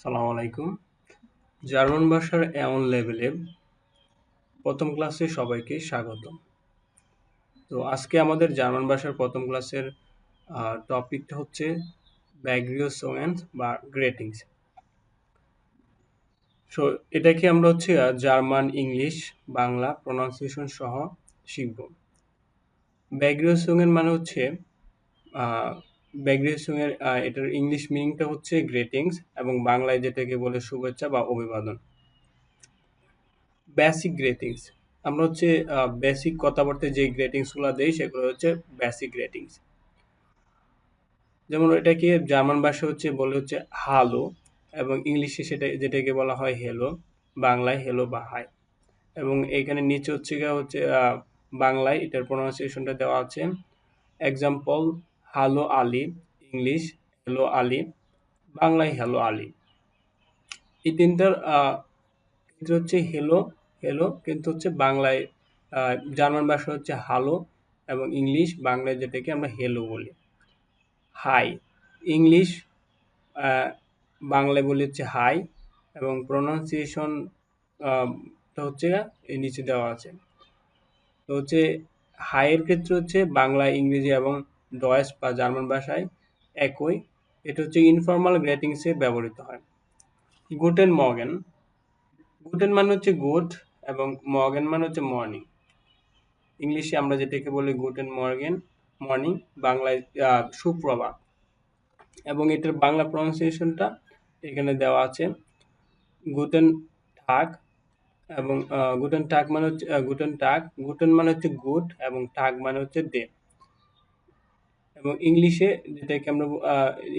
সালাম আলাইকুম। জার্মান ভাষার এমন লেভেলে প্রথম ক্লাসে সবাইকে স্বাগতম। তো আজকে আমাদের জার্মান ভাষার প্রথম ক্লাসের টপিকটা হচ্ছে ব্যাগ্রিওসোয়েন্স বা গ্রেটিংস। সো এটাকে আমরা হচ্ছে জার্মান, ইংলিশ, বাংলা প্রনাউন্সিয়েশন সহ শিখব। ব্যাগ্রিওসোয়েন মানে হচ্ছে ব্যাগ্রিওসোয়েন, এটার ইংলিশ মিনিংটা হচ্ছে গ্রেটিংস এবং বাংলায় যেটাকে বলে শুভেচ্ছা বা অভিবাদন। বেসিক গ্রেটিংস আমরা হচ্ছে বেসিক কথাবার্তায় যে গ্রেটিংসগুলো দেই সেগুলো হচ্ছে বেসিক গ্রেটিংস। যেমন এটাকে জার্মান ভাষা হচ্ছে বলে হচ্ছে হ্যালো এবং ইংলিশে সেটা যেটাকে বলা হয় হেলো, বাংলায় হেলো বা হাই। এবং এখানে নিচে হচ্ছে বাংলায় এটার প্রোনাউন্সিয়েশনটা দেওয়া আছে। Example, hello Ali, English hello Ali, বাংলায় হেলো আলী। এই তিনটার ক্ষেত্রে হচ্ছে হেলো হেলো, কিন্তু হচ্ছে বাংলায় জার্মান ভাষা হচ্ছে হ্যালো এবং ইংলিশ বাংলায় যেটাকে আমরা হেলো বলি। হাই ইংলিশ, বাংলায় বলি হচ্ছে হাই এবং প্রোনাউন্সিয়েশন হচ্ছে এই নিচে দেওয়া আছে। তো হচ্ছে হাইয়ের ক্ষেত্রে হচ্ছে বাংলা, ইংরেজি এবং ডয়েচ বা জার্মান ভাষায় একই। এটা হচ্ছে ইনফর্মাল গ্রেটিংসে ব্যবহৃত হয়। গুটেন মর্গেন, গুটেন মানে হচ্ছে গুড এবং মর্গেন মানে হচ্ছে মর্নিং। ইংলিশে আমরা যেটাকে বলি গুটেন মর্গেন, মর্নিং, বাংলায় সুপ্রভাত। এবং এটার বাংলা প্রনাউন্সিয়েশনটা এখানে দেওয়া আছে। গুটেন টাগ এবং গুটেন টাগ মানে হচ্ছে গুটেন টাগ, গুটেন মানে হচ্ছে গুড এবং টাগ মানে হচ্ছে ডে। এবং ইংলিশে যেটাকে আমরা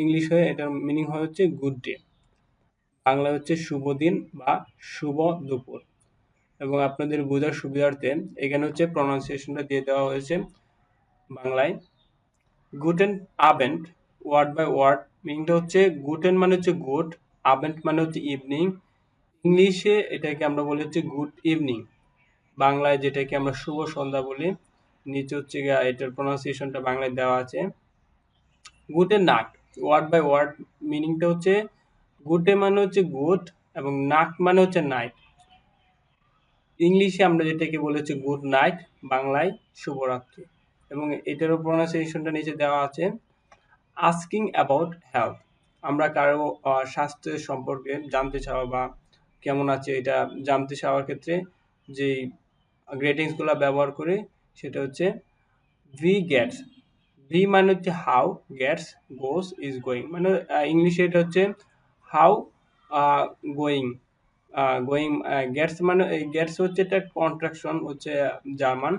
ইংলিশ হয়ে এটার মিনিং হয় হচ্ছে গুড ডে। বাংলা হচ্ছে শুভ দিন বা শুভ দুপুর। এবং আপনাদের বোঝার সুবিধার্থে এখানে হচ্ছে প্রনাউন্সিয়েশনটা দিয়ে দেওয়া হয়েছে বাংলায় গুটেন আবেন্ড, ওয়ার্ড বাই ওয়ার্ড মিনিংটা হচ্ছে গুটেন মানে হচ্ছে গুড, আবেন্ড মানে হচ্ছে ইভিনিং। ইংলিশে এটাকে আমরা বলি হচ্ছে গুড ইভিনিং, বাংলায় যেটাকে আমরা শুভ সন্ধ্যা বলি। নিচে হচ্ছে এটার প্রনাউন্সিয়েশনটা বাংলায় দেওয়া আছে। গুটেন নাট, ওয়ার্ড বাই ওয়ার্ড মিনিংটা হচ্ছে গুটে মানে হচ্ছে গুড এবং নাট মানে হচ্ছে নাইট। ইংলিশে আমরা যেটাকে বলেছি গুড নাইট, বাংলায় শুভরাত্রি। এবং এটারও প্রনাউন্সিয়েশনটা নিচে দেওয়া আছে। আস্কিং অ্যাবাউট হেলথ, আমরা কারো স্বাস্থ্যের সম্পর্কে জানতে চাওয়া বা কেমন আছে এটা জানতে চাওয়ার ক্ষেত্রে যেই গ্রেটিংসগুলো ব্যবহার করে সেটা হচ্ছে ভি গেটস। ভি মানে হচ্ছে হাউ, গেটস গোস ইজ গোয়িং, মানে ইংলিশে এটা হচ্ছে হাউ গোয়িং, গোয়িং। গেটস মানে গেটস হচ্ছে একটা কন্ট্রাকশন হচ্ছে জার্মান।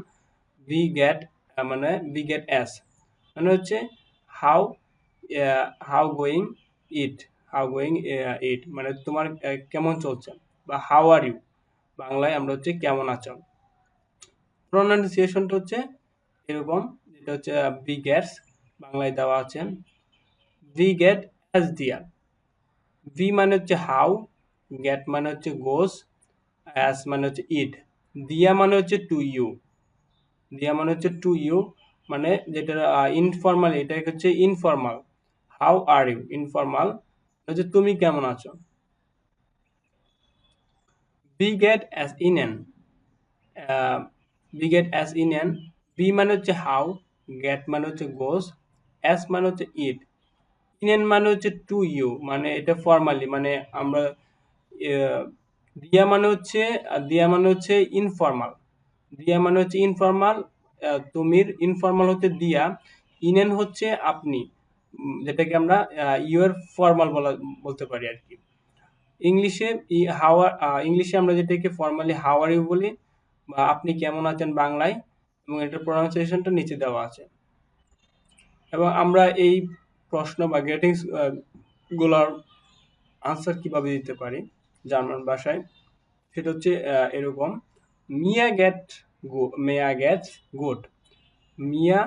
ভি গেট মানে ভি গেট এস মানে হচ্ছে how, how going it, how going it মানে তোমার কেমন চলছে বা হাউ আর ইউ, বাংলায় আমরা হচ্ছে কেমন আছো। প্রনাউন্সিয়েশনটা হচ্ছে এরকম, যেটা হচ্ছে ভি গেটস, বাংলায় দেওয়া আছে ভি গেট এস দিয়া। ভি মানে হচ্ছে হাউ, গেট মানে হচ্ছে গোস, অ্যাস মানে হচ্ছে ইট, দিয়া মানে হচ্ছে টু ইউ। দিয়া মানে হচ্ছে টু ইউ, মানে যেটা ইনফর্মাল, এটা হচ্ছে informal. How are you informal হচ্ছে তুমি কেমন আছো। বি গেট অ্যাস ইন এন, বি গেট অ্যাস ইন এন, বি মানে হচ্ছে হাউ, গেট মানে হচ্ছে গোস, অ্যাস মানে হচ্ছে ইট, ইন এন মানে হচ্ছে টু ইউ, মানে এটা ফর্মালি, মানে আমরা আহ, দিয়া মানে হচ্ছে দিয়া মানে হচ্ছে ইনফর্মাল, দিয়া মানে হচ্ছে ইনফর্মাল, তুমির ইনফর্মাল হচ্ছে দিয়া, ইনেন হচ্ছে আপনি, যেটাকে আমরা ইউর ফর্মাল বলতে পারি আর কি। ইংলিশে ইংলিশে আমরা যেটাকে ফর্মালি হাউ আর ইউ বলি বা আপনি কেমন আছেন বাংলায়, এবং এটার প্রনাউন্সিয়েশনটা নিচে দেওয়া আছে। এবং আমরা এই প্রশ্ন বা গ্রেটিংস গুলার আনসার কিভাবে দিতে পারি জার্মান ভাষায়, সেটা হচ্ছে এরকম। মিয়া গেট মেয়া গেট গুড, মিয়া,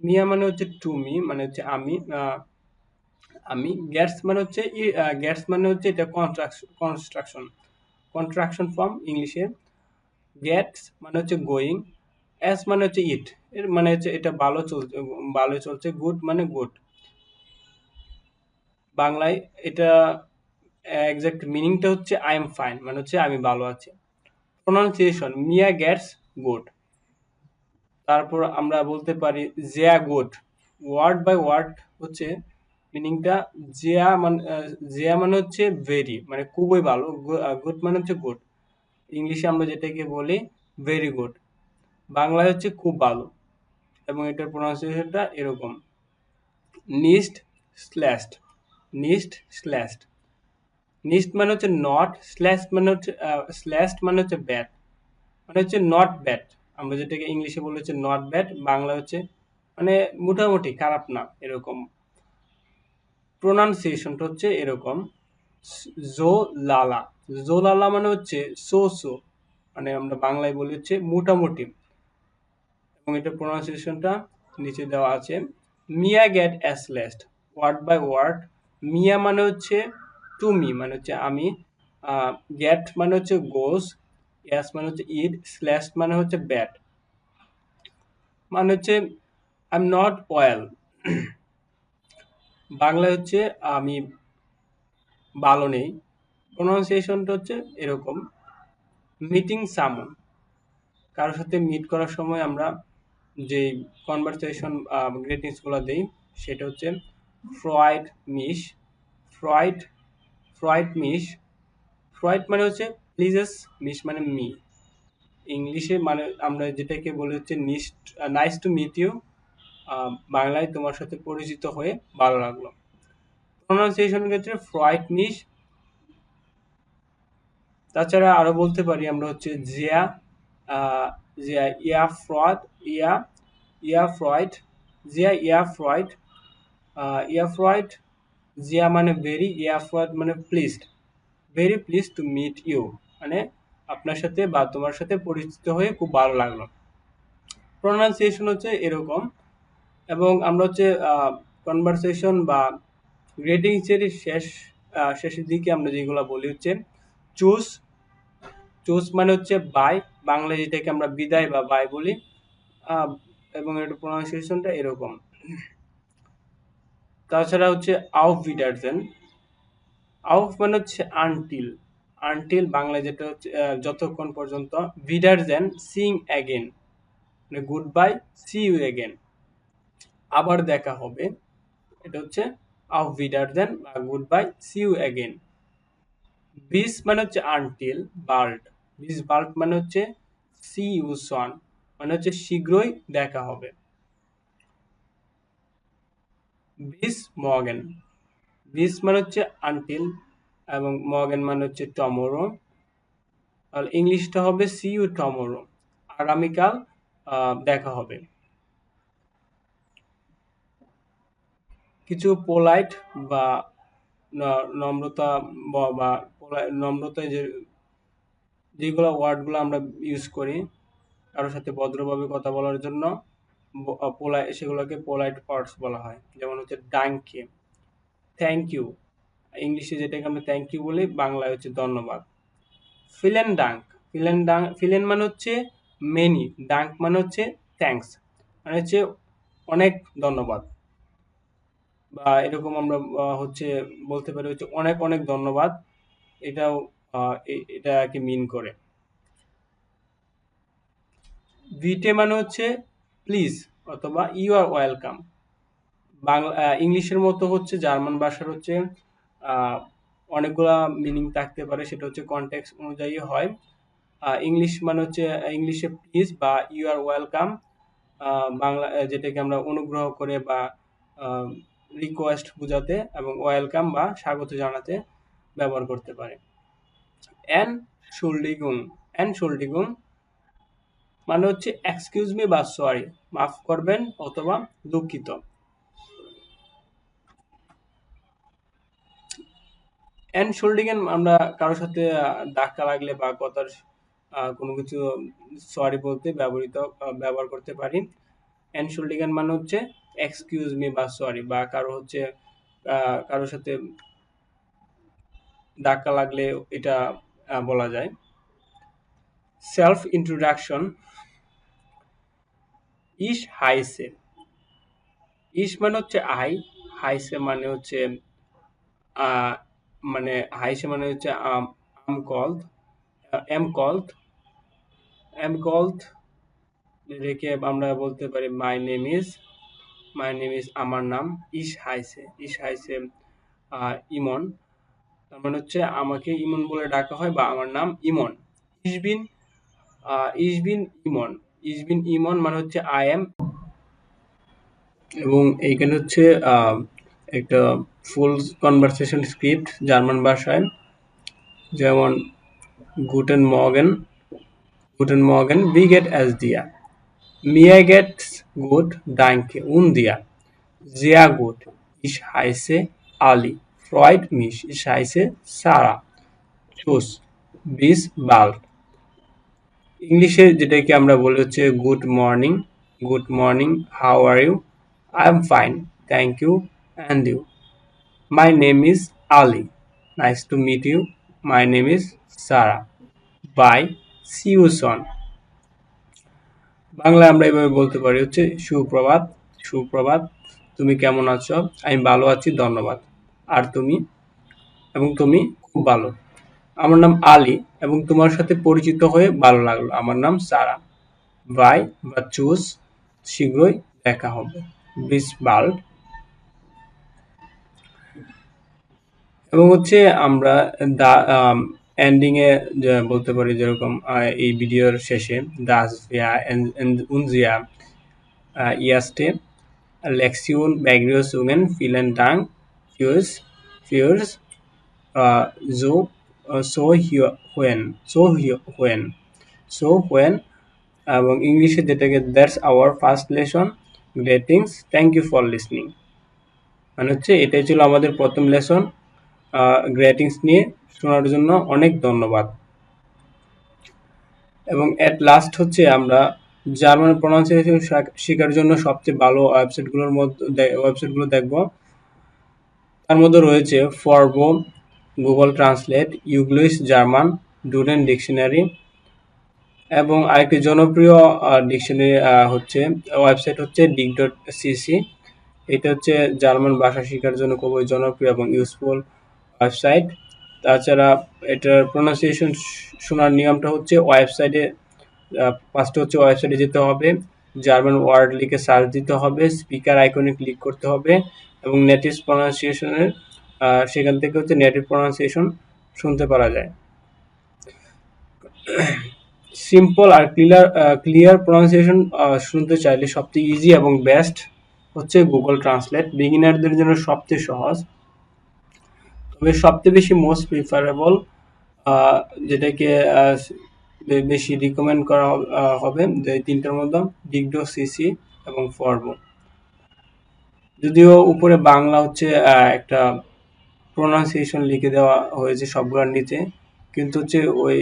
মিয়া মানে হচ্ছে টু মি মানে হচ্ছে আমি, আমি গেটস মানে হচ্ছে গেটস মানে হচ্ছে এটা কনস্ট্রাকশন, কন্ট্রাকশন ফর্ম ইংলিশে। গেটস মানে হচ্ছে গোয়িং, এস মানে হচ্ছে ইট, এর মানে হচ্ছে এটা ভালো চলছে, ভালো চলছে। গুড মানে গুড, বাংলায় এটা এক্সাক্ট মিনিংটা হচ্ছে আই এম ফাইন, মানে হচ্ছে আমি ভালো আছি। প্রোনাউন্সিয়েশন মিয়া গেটস গুড। তারপর আমরা বলতে পারি জিয়া গুড। ওয়ার্ড বাই ওয়ার্ড হচ্ছে মিনিংটা। জিয়া মানে হচ্ছে ভেরি, মানে খুবই ভালো। গুড মানে হচ্ছে গুড। ইংলিশে আমরা যেটাকে বলি ভেরি গুড, বাংলায় হচ্ছে খুব ভালো। এবং এটার প্রোনাউন্সিয়েশনটা এরকম নিস্ট স্ল্যাশড। নিস্ট স্ল্যাশড। নিস্ট মানে হচ্ছে নট, স্ল্যাশ মানে হচ্ছে স্ল্যাশড মানে হচ্ছে ব্যাড, মানে হচ্ছে নট ব্যাড। আমরা যেটাকে ইংলিশে বলি হচ্ছে নট ব্যাড, বাংলা হচ্ছে মানে মোটামুটি খারাপ না এরকম। প্রোনাউন্সিয়েশনটা হচ্ছে এরকম জো লালা। জো লালা মানে হচ্ছে সো সো, মানে আমরা বাংলায় বলি হচ্ছে মোটামুটি। এবং এটা প্রোনাউন্সিয়েশনটা নিচে দেওয়া আছে। মিয়া গেট অ্যাসলেস্ট ওয়ার্ড বাই ওয়ার্ড। মিয়া মানে হচ্ছে টু মি, মানে হচ্ছে আমি। গেট মানে হচ্ছে গোস। অ্যাস মানে হচ্ছে ইট। স্ল্যাশ মানে হচ্ছে ব্যাট, মানে হচ্ছে আই এম নট ওয়েল। বাংলায় হচ্ছে আমি ভালো নেই। প্রোনাউন্সিয়েশনটা হচ্ছে এরকম মিটিং সামন। কারোর সাথে মিট করার সময় আমরা যে কনভারসেশন গ্রিটিংস গুলো দেই সেটা হচ্ছে ফ্রয়েড মিশ। ফ্রয়েড ফ্রয়েড মিশ। ফ্রয়েড মানে হচ্ছে প্লিজেস, মিশ মানে মি। ইংলিশে মানে আমরা যেটাকে বলি হচ্ছে নাইস টু মিট ইউ। বাংলায় তোমার সাথে পরিচিত হয়ে ভালো লাগলো। প্রোনাউন্সিয়েশনের ক্ষেত্রে ফ্রয়েড মিশ। তাছাড়া আরো বলতে পারি আমরা হচ্ছে জিয়া, জিয়া ইয়া ফ্রয়েড, ইয়া ইয়া ফ্রয়েড, জিয়া ইয়া ফ্রয়েড, ইয়া ফ্রয়েড। জিয়া মানে ভেরি, ইয়া ফ্রয়েড মানে pleased. Very pleased to meet you, মানে আপনার সাথে বা তোমার সাথে পরিচিত হয়ে খুব ভালো লাগলো। প্রোনাউন্সিয়েশন হচ্ছে এরকম। এবং আমরা হচ্ছে কনভারসেশন বা গ্রেটিংস এর শেষের দিকে আমরা যেগুলো বলি হচ্ছে চুজ। চুজ মানে হচ্ছে বাই, বাংলায় যেটাকে আমরা বিদায় বা বাই বলি। আহ, এবং এর প্রোনাউন্সিয়েশনটা এরকম। তাছাড়া হচ্ছে আউফ ভিডারজেন। আউফ মানে হচ্ছে আনটিল। আনটিল বাংলায় যেটা হচ্ছে যতক্ষণ পর্যন্ত। ভিডারজেন সিং অ্যাগেন, মানে goodbye, see you again, আবার দেখা হবে। এটা হচ্ছে আউফ ভিডারজেন বা goodbye, see you again. বিস মানে হচ্ছে আনটিল বাল্ট। বিস বাল্ট মানে হচ্ছে সি ইউ সন, মানে হচ্ছে শীঘ্রই দেখা হবে। বিস মর্গেন। বিস মানে হচ্ছে আনটিল এবং মর্গেন মানে হচ্ছে টমোরো। আর ইংলিশটা হবে সি ইউ টমোরো, আগামীকাল দেখা হবে। কিছু পোলাইট বা নম্রতা বা নম্রতায় যেগুলো ওয়ার্ডগুলো আমরা ইউজ করি কারোর সাথে ভদ্রভাবে কথা বলার জন্য, সেগুলোকে পোলাইট ওয়ার্ডস বলা হয়। যেমন হচ্ছে ডাঙ্কে, থ্যাংক ইউ। ইংলিশে যেটাকে আমরা থ্যাংক ইউ বলি, বাংলায় হচ্ছে ধন্যবাদ। Villain dung. ফিলেন মানে হচ্ছে মেনি, ডাঙ্ক মানে হচ্ছে থ্যাঙ্কস, মানে হচ্ছে অনেক ধন্যবাদ। বা এরকম আমরা হচ্ছে বলতে পারি হচ্ছে অনেক অনেক ধন্যবাদ। এটাও এটাকে মিন করে। ভিটে মানে হচ্ছে প্লিজ অথবা ইউ আর ওয়েলকাম। বাংলা ইংলিশের মতো হচ্ছে জার্মান ভাষার হচ্ছে আহ, অনেকগুলা মিনিং থাকতে পারে, সেটা হচ্ছে কনটেক্সট অনুযায়ী হয়। ইংলিশ মানে হচ্ছে ইংলিশে প্লিজ বা ইউ আর ওয়েলকাম, বাংলা যেটাকে আমরা অনুগ্রহ করে বা রিকোয়েস্ট বোঝাতে, এবং ওয়েলকাম বা স্বাগত জানাতে ব্যবহার করতে পারে। এন শুল্ডিগুং। এন শুল্ডিগুং মানে হচ্ছে এক্সকিউজ মি বা সরি, মাফ করবেন অথবা দুঃখিত। এনশোল্ডিংয়ের আমরা কারোর সাথে ধাক্কা লাগলে বা কথার কোনো কিছু সরি বলতে ব্যবহার করতে পারি। এনশোল্ডিংয়ের মানে হচ্ছে এক্সকিউজ মি বা সরি, বা কারোর সাথে ধাক্কা লাগলে এটা বলা যায়। Self introduction. ইস হাইসে। ইস মানে হচ্ছে আই, হাইসে মানে হচ্ছে মানে হাইসে মানে হচ্ছে am called, am called, am called রেখে আমরা বলতে পারি মাই নেম ইজ আমার নাম, ইস হাইসে ইমন, তার মানে হচ্ছে আমাকে ইমন বলে ডাকা হয় বা আমার নাম ইমন। ইসবিন ইসবিন ইমন, ইসবিন ইমন মানে হচ্ছে আই এম। এবং এইখানে হচ্ছে একটা ফুল কনভারসেশন স্ক্রিপ্ট জার্মান ভাষায়, যেমন Guten Morgan, Guten Morgan, wie geht es dir? Mir geht's gut, danke. Und dir? Sehr gut. Ich heiße Ali. Freut mich. Ich heiße Sarah. Tschüss. Bis bald. ইংলিশে যেটাকে আমরা বলি হচ্ছে good morning, good morning, how are you? I am fine, thank you, and you? My name is Ali, nice to meet you, my name is Sara, bye, see you soon. বাংলায় আমরা এভাবে বলতে পারি হচ্ছে সুপ্রভাত, সুপ্রভাত, তুমি কেমন আছো? আমি ভালো আছি, ধন্যবাদ। আর তুমি? এবং তুমি খুব ভালো। আমার নাম আলী এবং তোমার সাথে পরিচিত হয়ে ভালো লাগলো। আমার নাম সারা। বাই বা চুজ, শীঘ্রই দেখা হবে। বিস বাল্ড। এবং হচ্ছে আমরা দা এন্ডিং এ বলতে পারি, যেরকম এই ভিডিওর শেষে দাস ভিয়া উনজিয়া ইয়াস্টে লেক্সিউন ব্যাগরিওসুগেন ফিলেন ডাং ফিউস ফিউর্স জো সো হুয়েন সো হুয়েন সো হুয়েন। এবং ইংলিশে যেটাকে that's our first lesson, greetings, thank you for listening. মানে হচ্ছে এটাই ছিল আমাদের প্রথম লেসন। গ্রেটিংস নিয়ে শোনার জন্য অনেক ধন্যবাদ। এবং এট লাস্ট হচ্ছে আমরা জার্মান প্রনাউন্সিয়েশন শেখার জন্য সবচেয়ে ভালো ওয়েবসাইটগুলো দেখব। তার মধ্যে রয়েছে ফরবো, গুগল ট্রান্সলেট, ইউগ্লিশ জার্মান, ডুডেন ডিকশনারি, এবং আরেকটি জনপ্রিয় ডিকশনারি হচ্ছে ওয়েবসাইট হচ্ছে dig.cc। এটা হচ্ছে জার্মান ভাষা শেখার জন্য খুবই জনপ্রিয় এবং ইউজফুল ওয়েবসাইট। তাছাড়া এটার প্রোনাউন্সিয়েশন শোনার নিয়মটা হচ্ছে ফার্স্টে হচ্ছে ওয়েবসাইটে যেতে হবে, জার্মান ওয়ার্ড লিখে সার্চ দিতে হবে, স্পিকার আইকনে ক্লিক করতে হবে এবং নেটিভ প্রোনাউন্সিয়েশনের সেখান থেকে হচ্ছে নেটিভ প্রোনাউন্সিয়েশন শুনতে পারা যায়। সিম্পল আর ক্লিয়ার প্রোনাউন্সিয়েশন শুনতে চাইলে সবচেয়ে ইজি এবং বেস্ট হচ্ছে গুগল ট্রান্সলেট। বিগিনারদের জন্য সবচেয়ে সহজ, তবে সবচেয়ে বেশি মোস্ট প্রিফারেবল, যেটাকে বেশি রিকমেন্ড করা হবে এই তিনটার মধ্যে dig.cc এবং ফরবো। যদিও উপরে বাংলা হচ্ছে একটা প্রোনাউন্সিয়েশন লিখে দেওয়া হয়েছে সবগুলোর নিচে, কিন্তু হচ্ছে ওই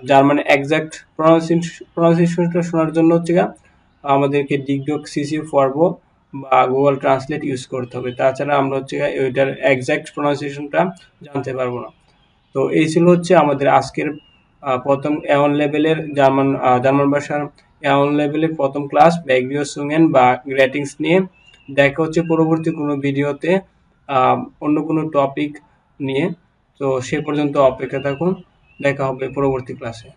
জার্মানি এক্সাক্ট প্রোনাউন্সিয়েশনটা শোনার জন্য হচ্ছে আমাদেরকে dig.cc, ফরবো বা গুগল ট্রান্সলেট ইউজ করতে হবে। তাছাড়া আমরা হচ্ছে ওইটার এক্সাক্ট প্রোনাউন্সিয়েশনটা জানতে পারবো না। তো এই ছিল হচ্ছে আমাদের আজকের প্রথম A1 লেভেলের জার্মান ভাষার A1 লেভেলের প্রথম ক্লাস ব্যাগরিওসুঙেন বা গ্রেটিংস নিয়ে। দেখা হচ্ছে পরবর্তী কোনো ভিডিওতে অন্য কোনো টপিক নিয়ে। তো সে পর্যন্ত অপেক্ষা থাকুন, দেখা হবে পরবর্তী ক্লাসে।